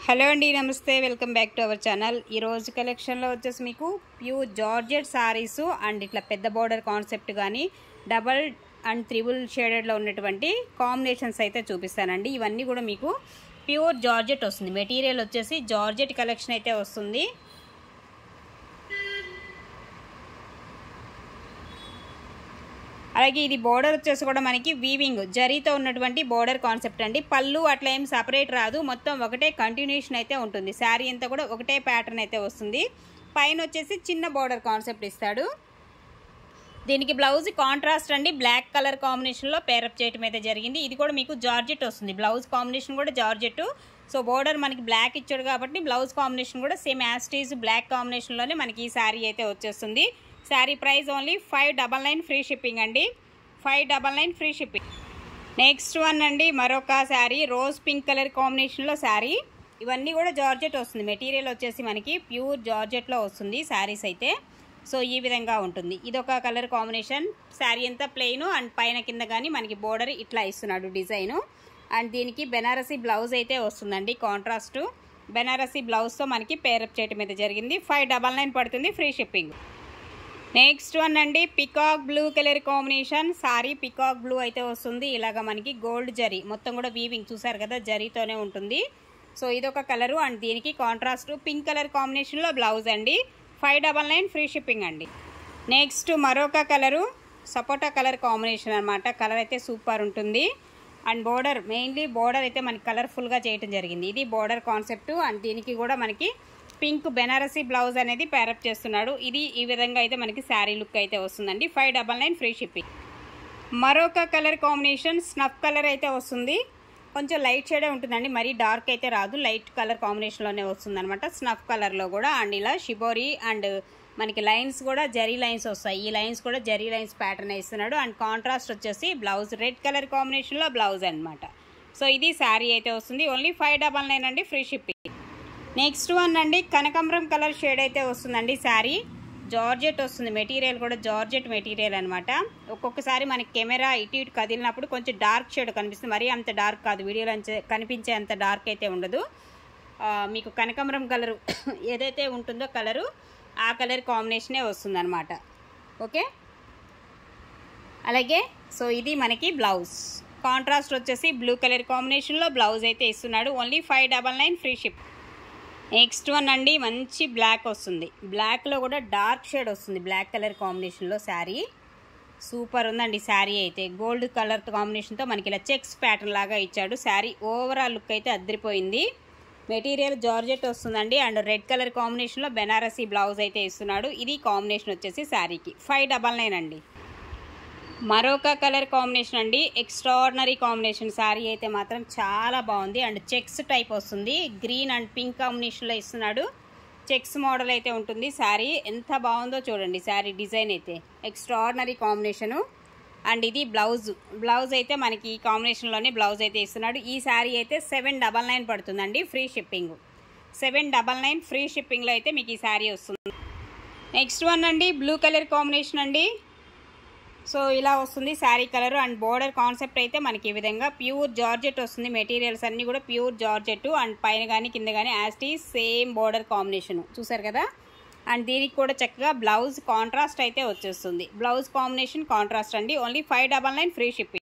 Hello అండి, నమస్తే. Welcome back to our channel. ఈ రోజు కలెక్షన్లో వచ్చేసి మీకు ప్యూర్ జార్జెట్ సారీస్ అండ్ ఇట్లా పెద్ద బార్డర్ కాన్సెప్ట్ కానీ డబల్ అండ్ త్రిబుల్ షేడెడ్లో ఉన్నటువంటి కాంబినేషన్స్ అయితే చూపిస్తానండి. ఇవన్నీ కూడా మీకు ప్యూర్ జార్జెట్ వస్తుంది. మెటీరియల్ వచ్చేసి జార్జెట్ కలెక్షన్ అయితే వస్తుంది. అలాగే ఇది బోర్డర్ వచ్చేసి కూడా మనకి వీవింగ్ జరీతో ఉన్నటువంటి బోర్డర్ కాన్సెప్ట్ అండి. పళ్ళు అట్లా ఏం సపరేట్ రాదు, మొత్తం ఒకటే కంటిన్యూషన్ అయితే ఉంటుంది. శారీ అంతా కూడా ఒకటే ప్యాటర్న్ అయితే వస్తుంది. పైన వచ్చేసి చిన్న బోర్డర్ కాన్సెప్ట్ ఇస్తాడు. దీనికి బ్లౌజ్ కాంట్రాస్ట్ అండి, బ్లాక్ కలర్ కాంబినేషన్లో పేరప్ చేయడం అయితే జరిగింది. ఇది కూడా మీకు జార్జెట్ వస్తుంది. బ్లౌజ్ కాంబినేషన్ కూడా జార్జెట్. సో బోర్డర్ మనకి బ్లాక్ ఇచ్చాడు కాబట్టి బ్లౌజ్ కాంబినేషన్ కూడా సేమ్ యాస్టీజ్ బ్లాక్ కాంబినేషన్లోనే మనకి ఈ శారీ అయితే వచ్చేస్తుంది. Sari price only 599 free shipping అండి. 599 ఫ్రీ షిప్పింగ్. నెక్స్ట్ వన్ అండి, మరొక శారీ రోజ్ పింక్ కలర్ కాంబినేషన్లో శారీ. ఇవన్నీ కూడా జార్జెట్ వస్తుంది. మెటీరియల్ వచ్చేసి మనకి ప్యూర్ జార్జెట్లో వస్తుంది శారీస్ అయితే. సో ఈ విధంగా ఉంటుంది. ఇదొక కలర్ కాంబినేషన్. శారీ అంతా ప్లెయిన్ అండ్ పైన కింద కానీ మనకి బోర్డర్ ఇట్లా ఇస్తున్నాడు డిజైను. అండ్ దీనికి బెనారసీ బ్లౌజ్ అయితే వస్తుందండి. కాంట్రాస్ట్ బెనారసీ బ్లౌజ్తో మనకి పేరప్ చేయడం అయితే జరిగింది. 599 పడుతుంది, ఫ్రీ షిప్పింగ్. నెక్స్ట్ వన్ అండి, peacock blue colour combination sorry. Peacock blue అయితే వస్తుంది. ఇలాగ మనకి గోల్డ్ జరీ మొత్తం కూడా వీవింగ్ చూసారు కదా, జరీతోనే ఉంటుంది. సో ఇదొక కలరు అండ్ దీనికి కాంట్రాస్ట్ పింక్ కలర్ కాంబినేషన్లో బ్లౌజ్ అండి. 599 ఫ్రీ షిప్పింగ్ అండి. నెక్స్ట్ మరొక కలరు సపోటా కలర్ కాంబినేషన్ అనమాట. కలర్ అయితే సూపర్ ఉంటుంది. అండ్ బోర్డర్ మెయిన్లీ బోర్డర్ అయితే మనకి కలర్ఫుల్గా చేయడం జరిగింది. ఇది బోర్డర్ కాన్సెప్ట్ అండ్ దీనికి కూడా మనకి పింక్ బెనారసీ బ్లౌజ్ అనేది పేరప్ చేస్తున్నాడు. ఇది ఈ విధంగా అయితే మనకి శారీ లుక్ అయితే వస్తుందండి. 599 ఫ్రీ షిప్పింగ్. మరొక కలర్ కాంబినేషన్ స్నఫ్ కలర్ అయితే వస్తుంది. కొంచెం లైట్ షేడే ఉంటుందండి, మరీ డార్క్ అయితే రాదు. లైట్ కలర్ కాంబినేషన్లోనే వస్తుంది అనమాట. స్నఫ్ కలర్లో కూడా అండ్ ఇలా షిబోరీ అండ్ మనకి లైన్స్ కూడా జరీ లైన్స్ వస్తాయి. ఈ లైన్స్ కూడా జరీ లైన్స్ ప్యాటర్న్ ఇస్తున్నాడు. అండ్ కాంట్రాస్ట్ వచ్చేసి బ్లౌజ్ రెడ్ కలర్ కాంబినేషన్లో బ్లౌజ్ అనమాట. సో ఇది శారీ అయితే వస్తుంది. ఓన్లీ 599 అండి, ఫ్రీ షిప్పింగ్. నెక్స్ట్ వన్ అండి, కనకాంబరం కలర్ షేడ్ అయితే వస్తుందండి. శారీ జార్జెట్ వస్తుంది. మెటీరియల్ కూడా జార్జెట్ మెటీరియల్ అనమాట. ఒక్కొక్కసారి మనకి కెమెరా ఇటు ఇటు కదిలినప్పుడు కొంచెం డార్క్ షేడ్ కనిపిస్తుంది. మరీ అంత డార్క్ కాదు, వీడియోలో కనిపించే అంత డార్క్ అయితే ఉండదు. మీకు కనకాంబరం కలరు ఏదైతే ఉంటుందో కలరు ఆ కలర్ కాంబినేషనే వస్తుంది అనమాట. ఓకే, అలాగే సో ఇది మనకి బ్లౌజ్ కాంట్రాస్ట్ వచ్చేసి బ్లూ కలర్ కాంబినేషన్లో బ్లౌజ్ అయితే ఇస్తున్నాడు. Only 599 free ship. Next one అండి, మంచి బ్లాక్ వస్తుంది. బ్లాక్లో కూడా డార్క్ షేడ్ వస్తుంది. బ్లాక్ కలర్ కాంబినేషన్లో శారీ సూపర్ ఉందండి. శారీ అయితే గోల్డ్ కలర్ కాంబినేషన్తో మనకి ఇలా చెక్స్ ప్యాటర్న్ లాగా ఇచ్చాడు. శారీ ఓవరాల్ లుక్ అయితే అద్దరిపోయింది. మెటీరియల్ జార్జెట్ వస్తుందండి అండ్ రెడ్ కలర్ కాంబినేషన్లో బెనారసీ బ్లౌజ్ అయితే ఇస్తున్నాడు. ఇది కాంబినేషన్ వచ్చేసి శారీకి 599 అండి. మరొక కలర్ కాంబినేషన్ అండి, ఎక్స్ట్రాడినరీ కాంబినేషన్. శారీ అయితే మాత్రం చాలా బాగుంది అండ్ చెక్స్ టైప్ వస్తుంది. గ్రీన్ అండ్ పింక్ కాంబినేషన్లో ఇస్తున్నాడు. చెక్స్ మోడల్ అయితే ఉంటుంది. శారీ ఎంత బాగుందో చూడండి. శారీ డిజైన్ అయితే ఎక్స్ట్రాడినరీ కాంబినేషను. అండ్ ఇది బ్లౌజ్ అయితే మనకి ఈ కాంబినేషన్లోనే బ్లౌజ్ అయితే ఇస్తున్నాడు. ఈ శారీ అయితే 799 పడుతుందండి, ఫ్రీ షిప్పింగ్. 799 ఫ్రీ షిప్పింగ్లో అయితే మీకు ఈ శారీ వస్తుంది. నెక్స్ట్ వన్ అండి, బ్లూ కలర్ కాంబినేషన్ అండి. సో ఇలా వస్తుంది sari colour and border concept అయితే మనకి ఈ విధంగా ప్యూర్ జార్జెట్ వస్తుంది. మెటీరియల్స్ అన్నీ కూడా ప్యూర్ జార్జెట్ అండ్ పైన కానీ కింద కానీ యాస్టీస్ సేమ్ బోర్డర్ కాంబినేషన్ చూసారు కదా. అండ్ దీనికి కూడా చక్కగా బ్లౌజ్ కాంట్రాస్ట్ అయితే వచ్చేస్తుంది. బ్లౌజ్ కాంబినేషన్ కాంట్రాస్ట్ అండి. Only 599 free shipping.